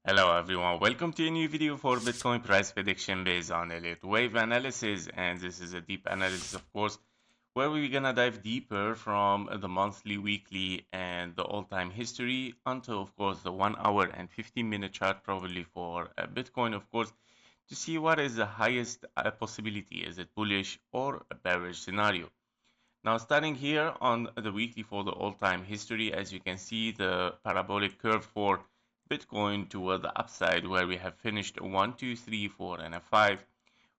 Hello everyone, welcome to a new video for Bitcoin price prediction based on Elliott wave analysis, and this is a deep analysis of course where we're gonna dive deeper from the monthly, weekly and the all-time history until of course the 1 hour and 15-minute chart probably for Bitcoin of course to see what is the highest possibility. Is it bullish or a bearish scenario? Now starting here on the weekly for the all-time history, as you can see the parabolic curve for Bitcoin toward the upside where we have finished 1, 2, 3, 4 and a 5.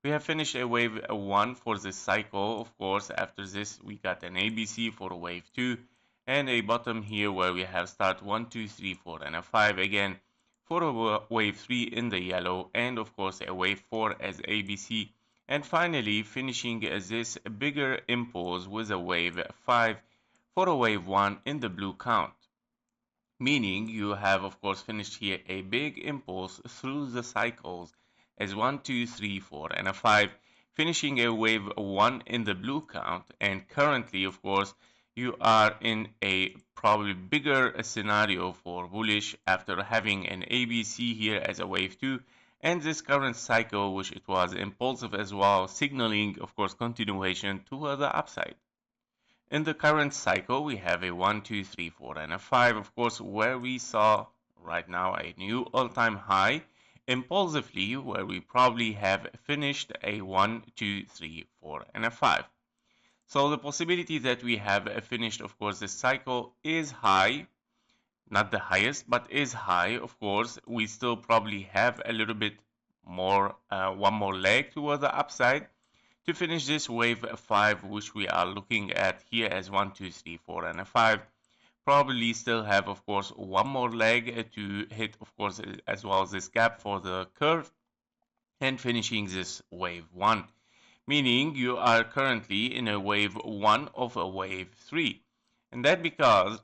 We have finished a wave 1 for this cycle. Of course, after this we got an ABC for a wave 2 and a bottom here where we have start 1, 2, 3, 4 and a 5 again for a wave 3 in the yellow, and of course a wave 4 as ABC, and finally finishing this bigger impulse with a wave 5 for a wave 1 in the blue count. Meaning you have of course finished here a big impulse through the cycles as 1, 2, 3, 4 and a 5, finishing a wave 1 in the blue count, and currently of course you are in a probably bigger scenario for bullish after having an ABC here as a wave 2 and this current cycle which it was impulsive as well, signaling of course continuation toward the upside. In the current cycle, we have a 1, 2, 3, 4, and a 5, of course, where we saw right now a new all-time high impulsively, where we probably have finished a 1, 2, 3, 4, and a 5. So the possibility that we have finished, of course, this cycle is high, not the highest, but is high. Of course, we still probably have a little bit more, one more leg toward the upside to finish this wave 5, which we are looking at here as 1, 2, 3, 4 and a 5. Probably still have of course one more leg to hit of course as well as this gap for the curve and finishing this wave 1, meaning you are currently in a wave 1 of a wave 3, and that because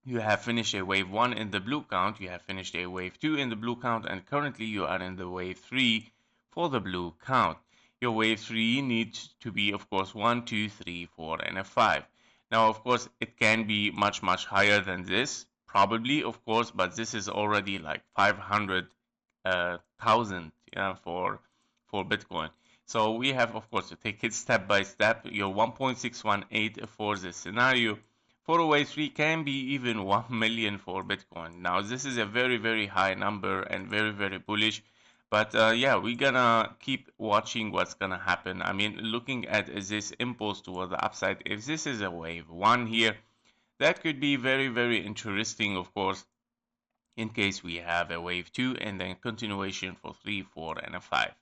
you have finished a wave 1 in the blue count, you have finished a wave 2 in the blue count, and currently you are in the wave 3 for the blue count. Your wave 3 needs to be of course 1, 2, 3, 4 and a 5. Now of course it can be much higher than this, probably of course, but this is already like 500,000 for Bitcoin. So we have of course to take it step by step. Your 1.618 for this scenario for a wave 3 can be even 1 million for Bitcoin. Now this is a very high number and very bullish, but yeah, we're gonna keep watching what's gonna happen. I mean, looking at this impulse toward the upside, if this is a wave 1 here, that could be very interesting of course, in case we have a wave 2 and then continuation for 3, 4 and a 5.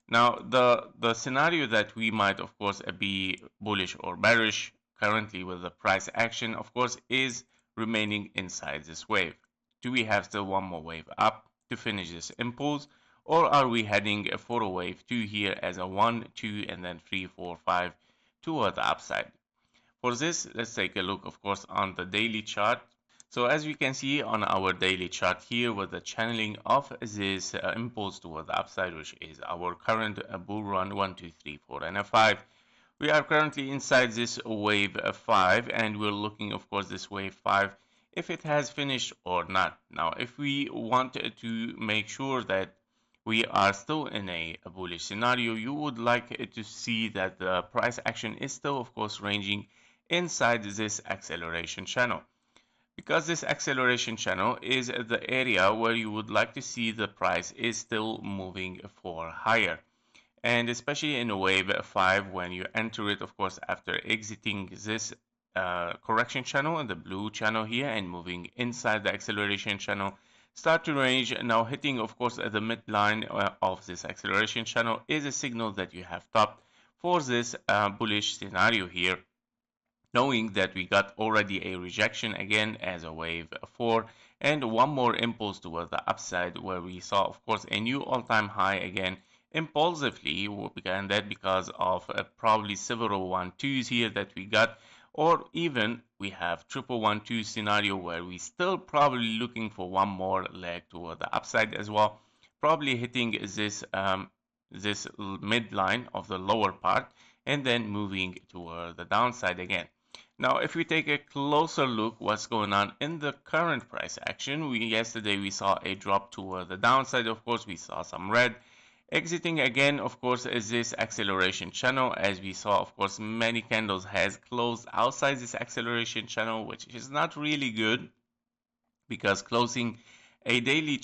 Now the scenario that we might of course be bullish or bearish currently with the price action of course is remaining inside this wave. Do we have still one more wave up to finish this impulse, or are we heading for a wave 2 here as a 1, 2 and then 3, 4, 5 toward the upside? For this, let's take a look of course on the daily chart. So as we can see on our daily chart here with the channeling of this impulse toward the upside, which is our current bull run 1, 2, 3, 4 and a 5. We are currently inside this wave 5 and we're looking of course this wave 5 if it has finished or not. Now if we want to make sure that we are still in a bullish scenario, you would like to see that the price action is still of course ranging inside this acceleration channel, because this acceleration channel is the area where you would like to see the price is still moving for higher, and especially in a wave 5 when you enter it of course after exiting this correction channel in the blue channel here and moving inside the acceleration channel, start to range. Now hitting of course at the midline of this acceleration channel is a signal that you have topped for this bullish scenario here, knowing that we got already a rejection again as a wave 4 and one more impulse toward the upside where we saw of course a new all-time high again impulsively, and that because of probably several 1-2s here that we got, or even we have triple 1-2 scenario where we still probably looking for one more leg toward the upside as well, probably hitting this midline of the lower part and then moving toward the downside again. Now, if we take a closer look what's going on in the current price action, yesterday we saw a drop toward the downside. Of course, we saw some red. Exiting again, of course, is this acceleration channel. As we saw, of course, many candles has closed outside this acceleration channel, which is not really good, because closing a daily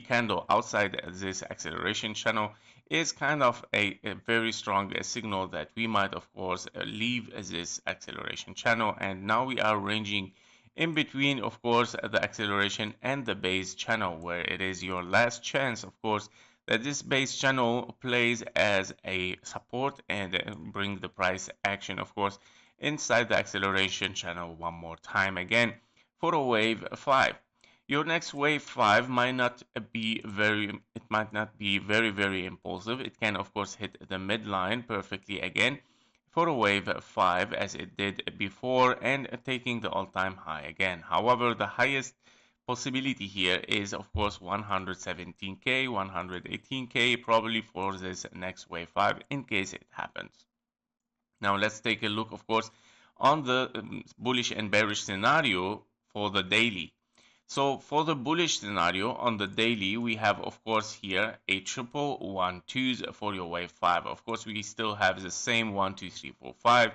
candle outside this acceleration channel is kind of a very strong signal that we might, of course, leave this acceleration channel. And now we are ranging in between, of course, the acceleration and the base channel, where it is your last chance, of course, that this base channel plays as a support and bring the price action, of course, inside the acceleration channel one more time again for a wave 5. Your next wave 5 might not be very impulsive. It can, of course, hit the midline perfectly again for a wave 5 as it did before, and taking the all-time high again. However, the highest possibility here is, of course, 117k, 118k probably for this next wave 5 in case it happens. Now let's take a look, of course, on the bullish and bearish scenario for the daily. So for the bullish scenario on the daily, we have, of course, here a triple 1 2s for your wave 5. Of course, we still have the same 1 2 3 4 5.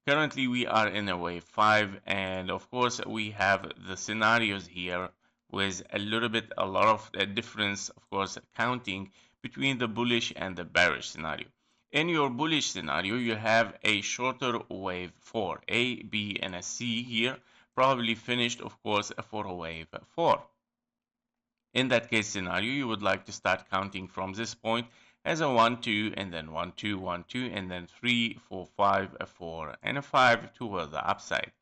Currently, we are in a wave 5, and of course, we have the scenarios here with a lot of difference, of course, counting between the bullish and the bearish scenario. In your bullish scenario, you have a shorter wave 4, A, B, and a C here, probably finished, of course, for a wave 4. In that case scenario, you would like to start counting from this point as a 1, 2, and then 1, 2, 1, 2, and then 3, 4, 5, a 4, and a 5 toward the upside.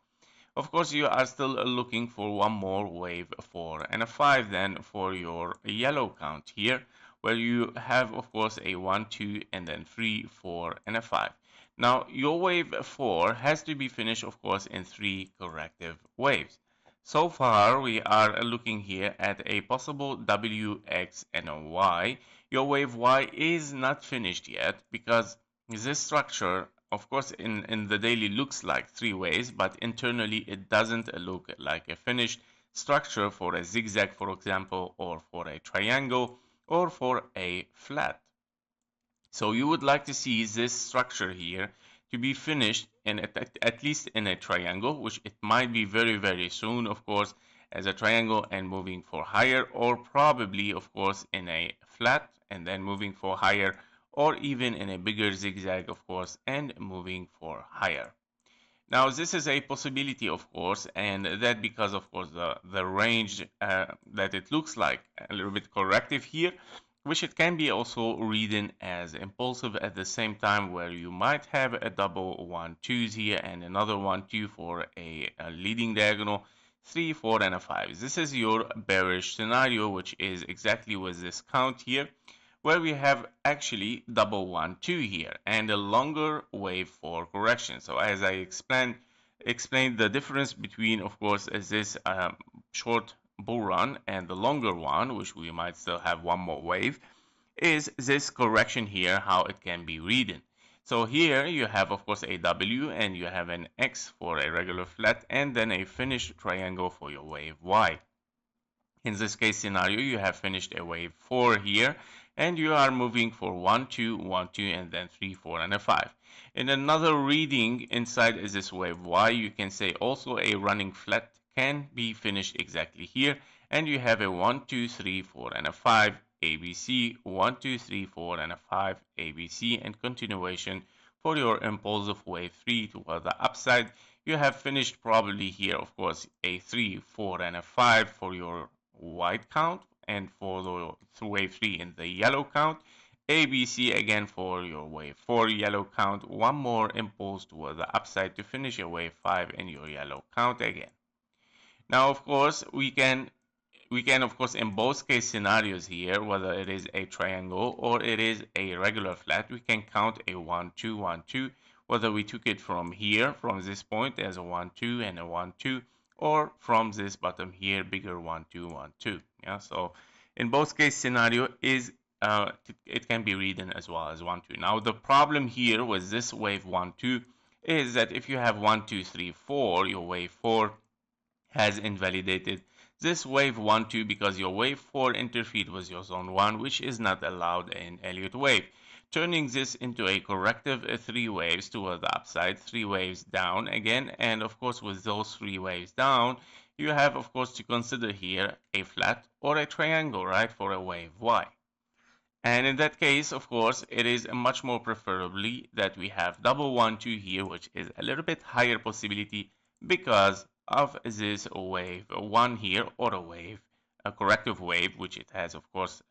Of course, you are still looking for one more wave 4 and a 5 then for your yellow count here, where you have, of course, a 1, 2, and then 3, 4, and a 5. Now, your wave 4 has to be finished, of course, in 3 corrective waves. So far, we are looking here at a possible W, X, and a Y. Your wave Y is not finished yet because this structure, of course, in the daily looks like 3 ways, but internally it doesn't look like a finished structure for a zigzag, for example, or for a triangle, or for a flat. So you would like to see this structure here to be finished in at least in a triangle, which it might be very soon, of course, as a triangle and moving for higher, or probably, of course, in a flat and then moving for higher, or even in a bigger zigzag, of course, and moving for higher. Now, this is a possibility, of course, and that because, of course, the range that it looks like a little bit corrective here, which it can be also reading as impulsive at the same time, where you might have a double 1 2s here and another 1 2 for a leading diagonal, 3 4 and a 5. This is your bearish scenario, which is exactly with this count here, where we have actually double 1 2 here and a longer wave for correction. So as I explained the difference between, of course, is this short bull run and the longer one, which we might still have one more wave, is this correction here, how it can be reading. So here you have, of course, a W and you have an X for a regular flat and then a finished triangle for your wave Y. In this case scenario, you have finished a wave 4 here and you are moving for 1 2 1 2 and then 3 4 and a 5. In another reading inside is this wave Y, you can say also a running flat can be finished exactly here, and you have a 1 2 3 4 and a 5 ABC, 1 2 3 4 and a 5 ABC, and continuation for your impulsive wave 3 toward the upside. You have finished probably here, of course, a 3 4 and a 5 for your white count, and for the wave 3 in the yellow count. ABC again for your wave 4 yellow count, one more impulse toward the upside to finish your wave 5 in your yellow count again. Now, of course, we can of course in both case scenarios here, whether it is a triangle or it is a regular flat, we can count a 1 2 1 2, whether we took it from here, from this point as a 1 2 and a 1 2, or from this bottom here, bigger 1 2 1 2. Yeah, so in both case scenario is it can be written as well as 1 2. Now the problem here with this wave 1 2 is that if you have 1, 2, 3, 4, your wave 4 has invalidated this wave 1, 2 because your wave 4 interfered with your zone 1, which is not allowed in Elliott wave, turning this into a corrective 3 waves toward the upside, 3 waves down again. And of course, with those 3 waves down, you have of course to consider here a flat or a triangle, right, for a wave Y. And in that case, of course, it is much more preferably that we have double 1, 2 here, which is a little bit higher possibility because of this wave 1 here, or a corrective wave, which it has, of course,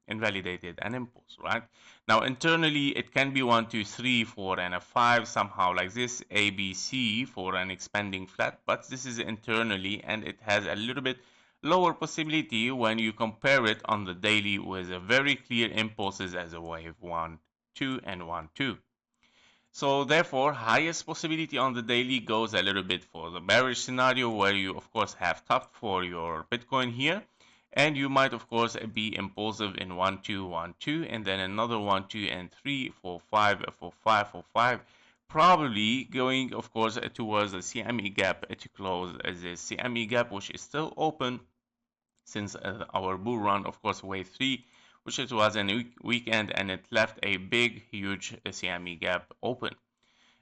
invalidated an impulse, right? Now, internally, it can be 1, 2, 3, 4, and a 5, somehow like this, A, B, C for an expanding flat, but this is internally, and it has a little bit lower possibility when you compare it on the daily with a very clear impulses as a wave 1, 2, and 1, 2. So therefore, highest possibility on the daily goes a little bit for the bearish scenario, where you of course have top for your Bitcoin here, and you might of course be impulsive in 1, 2, 1, 2, and then another 1, 2, and 3, 4, 5, 4, 5, 4, 5, probably going of course towards the CME gap to close this CME gap, which is still open since our bull run, of course, wave 3, which it was a weekend, and it left a big, huge CME gap open.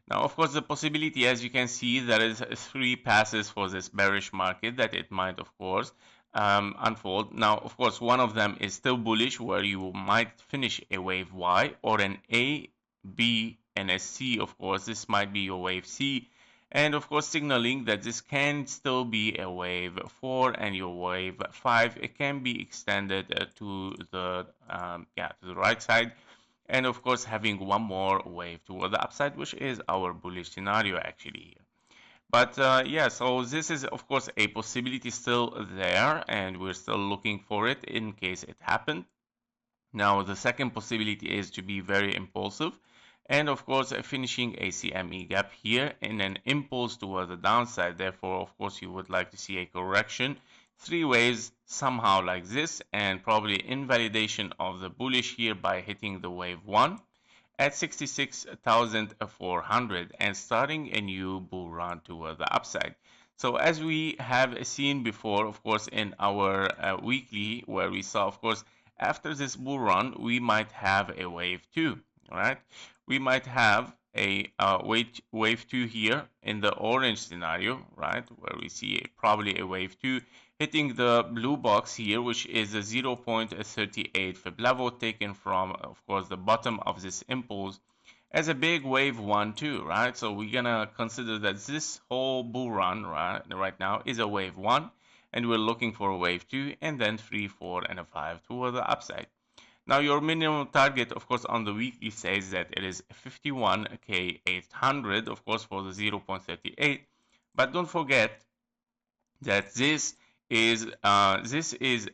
Now, of course, the possibility, as you can see, there is 3 passes for this bearish market that it might, of course, unfold. Now, of course, one of them is still bullish, where you might finish a wave Y, or an A, B, and a C. Of course, this might be your wave C, and of course signaling that this can still be a wave 4, and your wave 5, it can be extended to the right side, and of course having one more wave toward the upside, which is our bullish scenario actually here. But yeah, so this is of course a possibility still there, and we're still looking for it in case it happened. Now the second possibility is to be very impulsive, and of course finishing a CME gap here in an impulse toward the downside. Therefore, of course, you would like to see a correction 3 waves somehow like this, and probably invalidation of the bullish here by hitting the wave 1 at 66,400 and starting a new bull run toward the upside. So as we have seen before, of course, in our weekly, where we saw, of course, after this bull run, we might have a wave 2, right? We might have a wave 2 here in the orange scenario, right, where we see probably a wave 2 hitting the blue box here, which is a 0.38 fib level taken from, of course, the bottom of this impulse as a big wave 1, 2, right? So we're gonna consider that this whole bull run right now is a wave 1, and we're looking for a wave 2, and then 3, 4, and a 5 toward the upside. Now your minimum target, of course, on the weekly says that it is 51K800, of course, for the 0.38. But don't forget that this is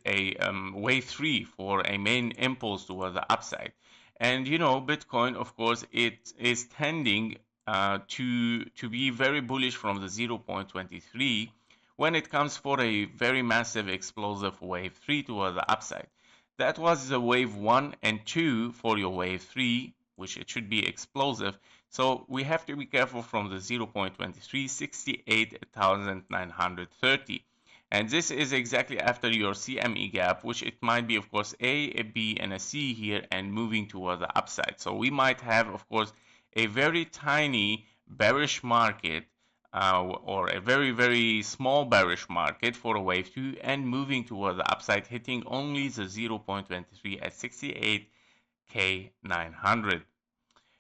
a wave 3 for a main impulse toward the upside. And you know, Bitcoin, of course, it is tending to be very bullish from the 0.23 when it comes for a very massive explosive wave 3 toward the upside. That was the wave 1 and 2 for your wave 3, which it should be explosive. So we have to be careful from the 0.23, 68,930. And this is exactly after your CME gap, which it might be, of course, a B, and a C here, and moving toward the upside. So we might have, of course, a very tiny bearish market, or a very, very small bearish market for a wave 2, and moving toward the upside, hitting only the 0.23 at 68K900.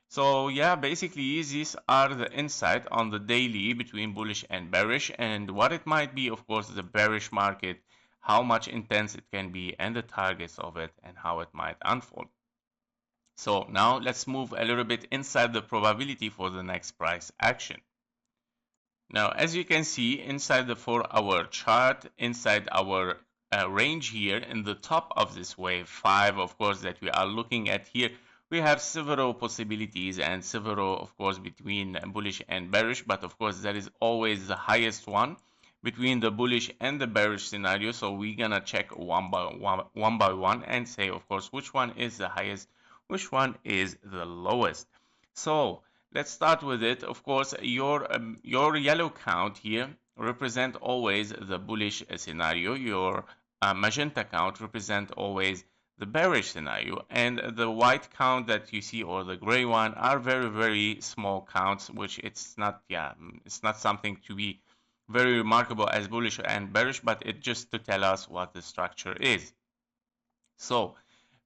So yeah, basically these are the insight on the daily between bullish and bearish, and what it might be, of course, the bearish market, how much intense it can be, and the targets of it, and how it might unfold. So now let's move a little bit inside the probability for the next price action. Now, as you can see inside the 4-hour chart, inside our range here in the top of this wave 5, of course, that we are looking at here, we have several possibilities and several, of course, between bullish and bearish, but of course, that is always the highest one between the bullish and the bearish scenario. So we're gonna check one by one and say, of course, which one is the highest, which one is the lowest. So let's start with it. Of course, your yellow count here represent always the bullish scenario. Your magenta count represent always the bearish scenario, and the white count that you see, or the gray one, are very, very small counts, which it's not, it's not something to be very remarkable as bullish and bearish, but it just to tell us what the structure is. So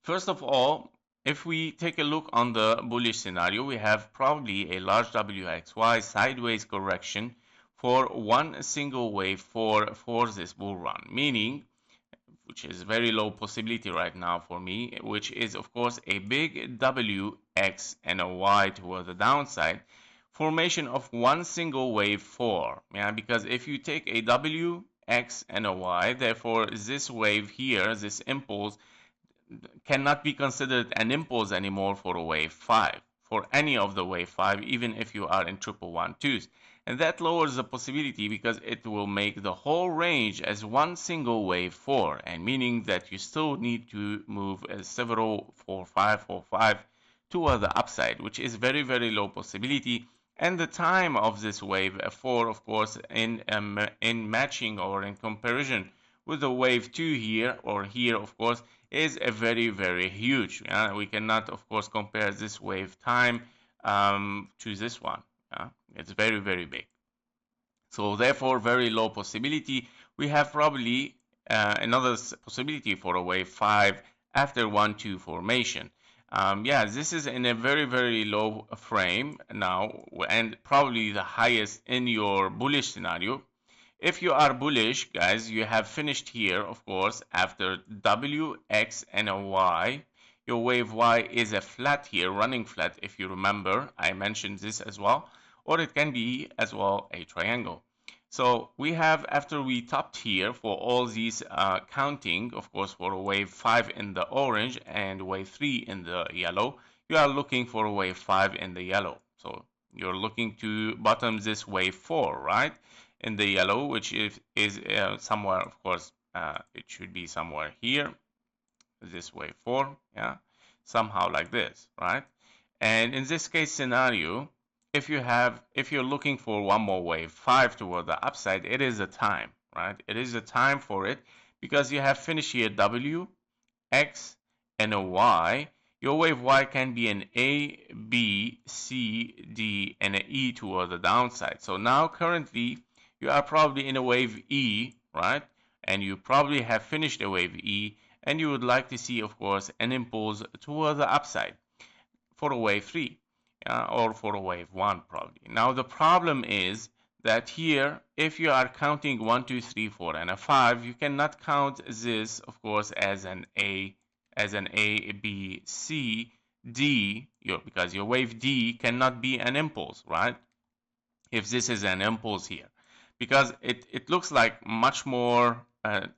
first of all, if we take a look on the bullish scenario, we have probably a large WXY sideways correction for one single wave for this bull run, meaning, which is very low possibility right now for me, which is of course a big W, X, and a Y toward the downside, formation of one single wave 4. Yeah, because if you take a W, X, and a Y, therefore this wave here, this impulse, cannot be considered an impulse anymore for a wave 5, for any of the wave 5, even if you are in 1112s. And that lowers the possibility because it will make the whole range as one single wave 4, and meaning that you still need to move several 4-5 toward the upside, which is very, very low possibility. And the time of this wave 4, of course, in matching or in comparison with the wave 2 here, or here, of course, is a very, very huge. We cannot, of course, compare this wave time to this one. It's very, very big. So therefore, very low possibility. We have probably another possibility for a wave 5 after 1-2 formation. This is in a very, very low frame now, and probably the highest in your bullish scenario. If you are bullish, guys, you have finished here, of course, after W, X, and a Y. Your wave Y is a flat here, running flat, if you remember. I mentioned this as well. Or it can be as well a triangle. So we have, after we topped here for all these counting, of course, for a wave 5 in the orange and wave 3 in the yellow, you are looking for a wave 5 in the yellow. So you're looking to bottom this wave 4, right? In the yellow, which is somewhere, of course, it should be somewhere here, this wave 4, somehow like this, right? And in this case scenario, if you're looking for one more wave 5 toward the upside, it is a time, right? It is a time for it because you have finished here W, X, and a Y. Your wave Y can be an A, B, C, D, and an E toward the downside. So now currently you are probably in a wave E, right? And you probably have finished a wave E, and you would like to see, of course, an impulse toward the upside for a wave 3, or for a wave 1 probably. Now the problem is that here, if you are counting 1, 2, 3, 4, and a 5, you cannot count this, of course, as an A, B, C, D, because your wave D cannot be an impulse, right? If this is an impulse here, because it looks like much more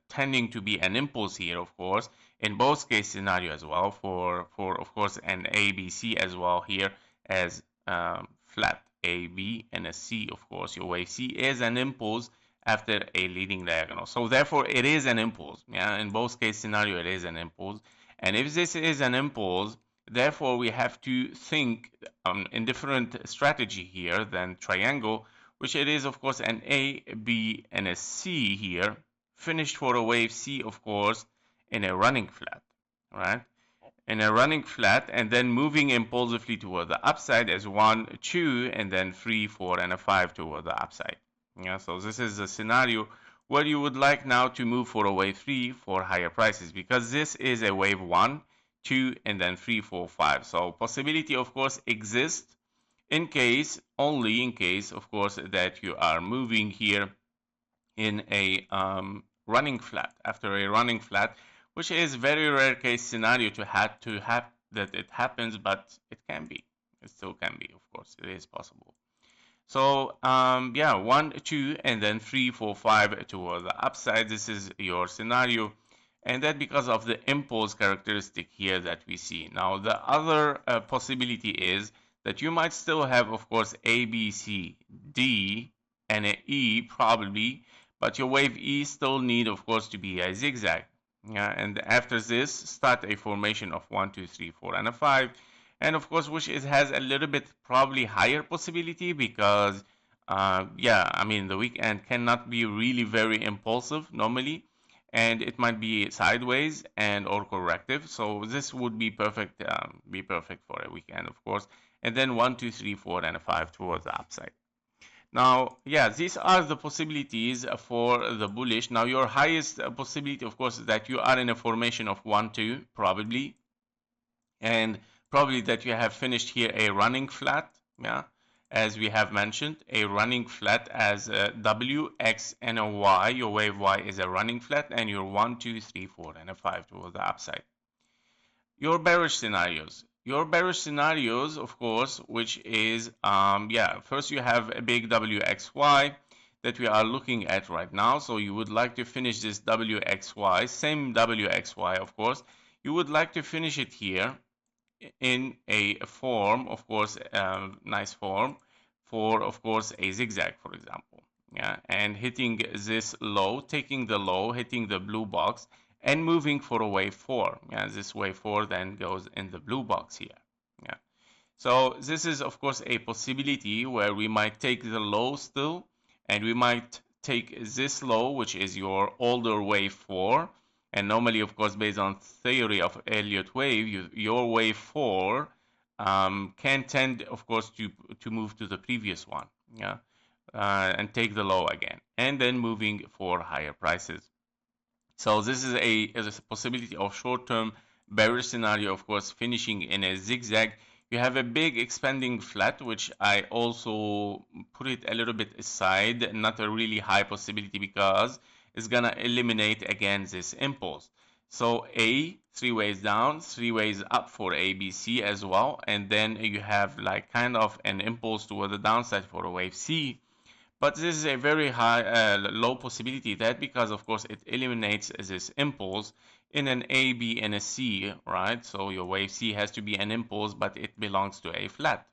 tending to be an impulse here, of course, in both case scenario as well, for of course an A, B, C as well here as flat A, B, and a C, of course. Your wave C is an impulse after a leading diagonal. So therefore it is an impulse. In both case scenario it is an impulse. And if this is an impulse, therefore we have to think in different strategy here than triangle, which it is, of course, an A, B, and a C here, finished for a wave C, of course, in a running flat, right? In a running flat, and then moving impulsively toward the upside as 1, 2, and then 3, 4, and a 5 toward the upside. So this is a scenario where you would like now to move for a wave 3 for higher prices, because this is a wave 1, 2, and then 3, 4, 5. So possibility, of course, exists only in case, of course, that you are moving here in a running flat, after a running flat, which is very rare case scenario to have that it happens, but it can be. It still can be, of course. It is possible. So 1, 2, and then 3, 4, 5 toward the upside. This is your scenario. And that because of the impulse characteristic here that we see. Now the other possibility is that you might still have, of course, A, B, C, D, and an E probably, but your wave E still need, of course, to be a zigzag. And after this, start a formation of 1, 2, 3, 4, and a 5. and of course which has a little bit probably higher possibility because yeah, I mean the weekend cannot be really very impulsive normally, and it might be sideways and or corrective. So this would be perfect for a weekend, of course. And then 1, 2, 3, 4, and a 5 towards the upside. Now, yeah, these are the possibilities for the bullish. Now, your highest possibility, of course, is that you are in a formation of 1, 2, probably, and probably that you have finished here a running flat, yeah, as we have mentioned, a running flat as W, X, and a Y. Your wave Y is a running flat, and your 1, 2, 3, 4, and a 5 towards the upside. Your bearish scenarios. Your bearish scenarios, of course, which is, yeah, first you have a big WXY that we are looking at right now. So you would like to finish this WXY, same WXY, of course. You would like to finish it here in a form, of course, nice form for, of course, a zigzag, for example. Yeah, and hitting this low, taking the low, hitting the blue box, and moving for a wave 4. Yeah, this wave 4 then goes in the blue box here. Yeah. So this is, of course, a possibility where we might take the low still, and we might take this low, which is your older wave 4. And normally, of course, based on theory of Elliott wave, your wave 4 can tend, of course, to move to the previous one, yeah, and take the low again, and then moving for higher prices. So this is a possibility of short-term bearish scenario, of course, finishing in a zigzag. You have a big expanding flat, which I also put it a little bit aside, not a really high possibility because it's gonna eliminate again this impulse. So A, 3 ways down, 3 ways up for A, B, C as well, and then you have like kind of an impulse toward the downside for a wave C. But this is a very low possibility that because of course it eliminates this impulse in an A, B, and a C, right? So your wave C has to be an impulse, but it belongs to a flat,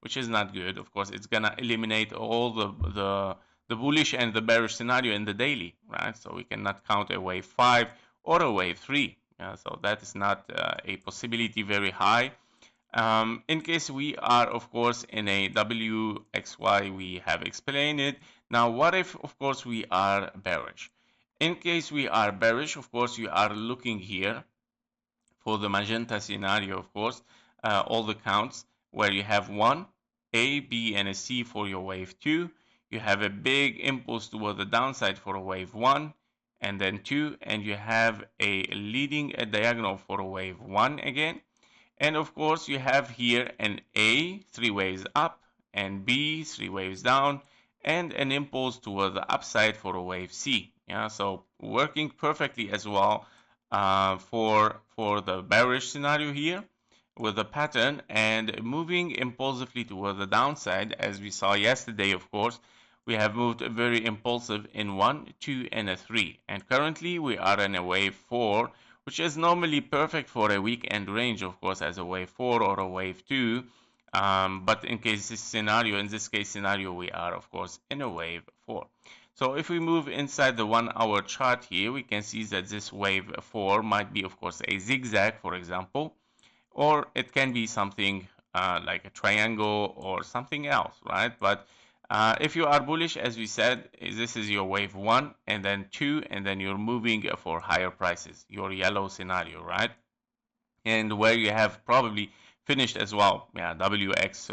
which is not good. Of course, it's gonna eliminate all the bullish and the bearish scenario in the daily, right? So we cannot count a wave 5 or a wave 3. So that is not a possibility very high. In case we are, of course, in a WXY, we have explained it. Now, what if, of course, we are bearish? In case we are bearish, of course, you are looking here for the magenta scenario, of course, all the counts where you have 1, A, B, and a C for your wave 2. You have a big impulse toward the downside for a wave 1, and then 2, and you have a leading a diagonal for a wave 1 again. And of course, you have here an A, 3 waves up, and B, 3 waves down, and an impulse toward the upside for a wave C. Yeah, so working perfectly as well for the bearish scenario here with the pattern and moving impulsively toward the downside, as we saw yesterday, of course. We have moved very impulsive in 1, 2, and a 3. And currently, we are in a wave 4, which is normally perfect for a weekend range, of course, as a wave 4 or a wave 2. But in this case scenario, we are, of course, in a wave 4. So if we move inside the 1 hour chart here, we can see that this wave 4 might be, of course, a zigzag, for example, or it can be something like a triangle or something else, right? But if you are bullish, as we said, this is your wave 1 and then 2, and then you're moving for higher prices, your yellow scenario, right? And where you have probably finished as well, yeah, WX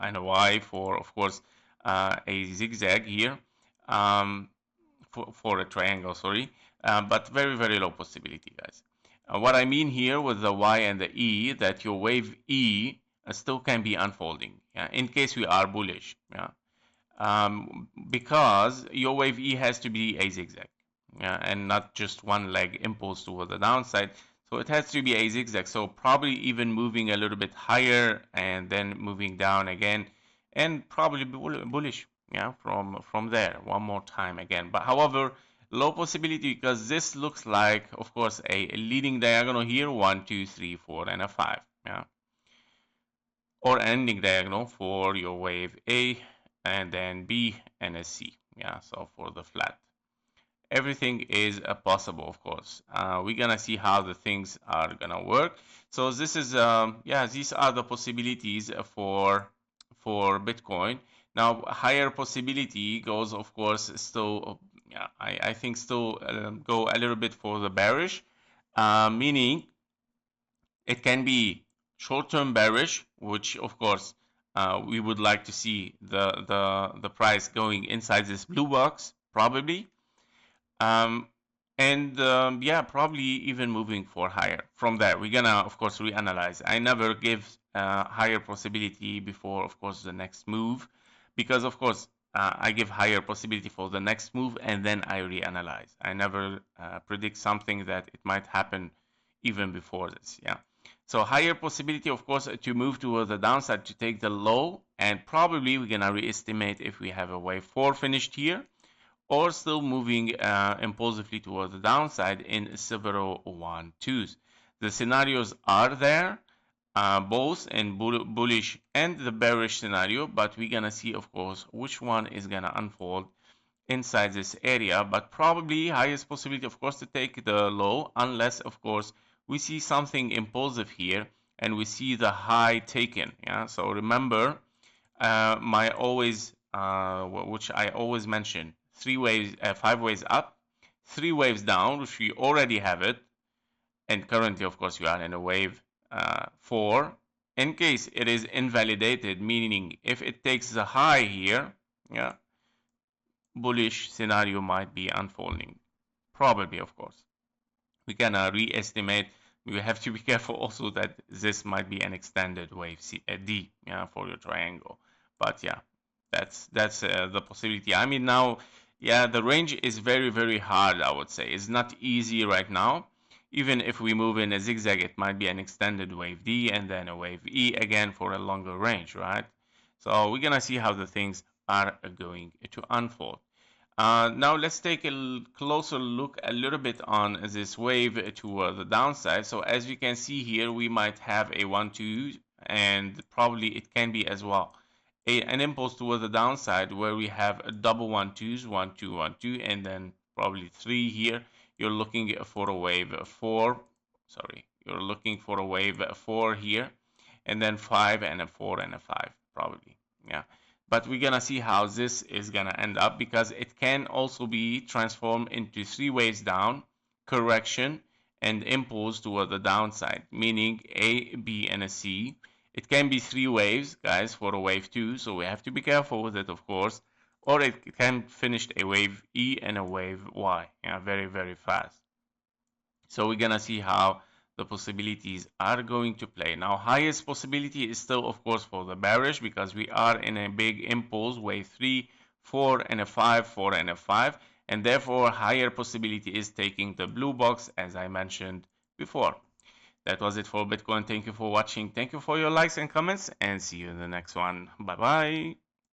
and a Y for, of course, a zigzag here for a triangle, sorry, but very, very low possibility, guys. What I mean here with the Y and the E, that your wave E still can be unfolding, yeah, in case we are bullish, yeah. Because your wave E has to be a zigzag, yeah, and not just one leg impulse toward the downside. So it has to be a zigzag. So probably even moving a little bit higher and then moving down again, and probably bullish, yeah, from there one more time again. But however, low possibility because this looks like, of course, a leading diagonal here, 1, 2, 3, 4, and a 5, yeah, or ending diagonal for your wave A and then B and a C, yeah, so for the flat. everything is possible, of course. We're gonna see how the things are gonna work. So this is yeah, these are the possibilities for Bitcoin. Now higher possibility goes, of course, still yeah, I think still go a little bit for the bearish, meaning it can be short-term bearish, which of course we would like to see the price going inside this blue box probably, um, and yeah, probably even moving for higher. From there, we're gonna of course reanalyze. I never give higher possibility before, of course, the next move, because of course I give higher possibility for the next move and then I reanalyze. I never predict something that it might happen even before this. Yeah. So higher possibility, of course, to move toward the downside to take the low, and probably we're gonna reestimate if we have a wave 4 finished here, or still moving impulsively toward the downside in several 1-2s. The scenarios are there, both in bullish and the bearish scenario, but we're gonna see, of course, which one is gonna unfold inside this area. But probably highest possibility, of course, to take the low, unless, of course, we see something impulsive here and we see the high taken. Yeah, so remember my always which I always mention, 5 waves up, 3 waves down, which we already have it, and currently, of course, we are in a wave 4. In case it is invalidated, meaning if it takes the high here, yeah, bullish scenario might be unfolding, probably, of course. We can re-estimate. We have to be careful also that this might be an extended wave D, yeah, for your triangle. But yeah, that's the possibility. I mean, now, yeah, the range is very, very hard, I would say. It's not easy right now. Even if we move in a zigzag, it might be an extended wave D and then a wave E again for a longer range, right? So we're gonna see how the things are going to unfold. Now let's take a closer look a little bit on this wave to the downside. So as you can see here, we might have a 1-2, and probably it can be as well an impulse toward the downside where we have a double 1-2s, 1-2, 1-2, and then probably 3 here. You're looking for a wave 4. Sorry, you're looking for a wave 4 here, and then 5 and a 4 and a 5 probably. Yeah. But we're gonna see how this is gonna end up, because it can also be transformed into 3 waves down, correction, and impulse toward the downside, meaning A, B, and a C. It can be 3 waves, guys, for a wave 2, so we have to be careful with it, of course. Or it can finish a wave E and a wave Y, yeah, very, very fast. So we're gonna see how the possibilities are going to play. Now, highest possibility is still, of course, for the bearish, because we are in a big impulse, wave 3, 4, and a 5, 4, and a 5, and therefore higher possibility is taking the blue box, as I mentioned before. That was it for Bitcoin. Thank you for watching. Thank you for your likes and comments, and see you in the next one. Bye bye.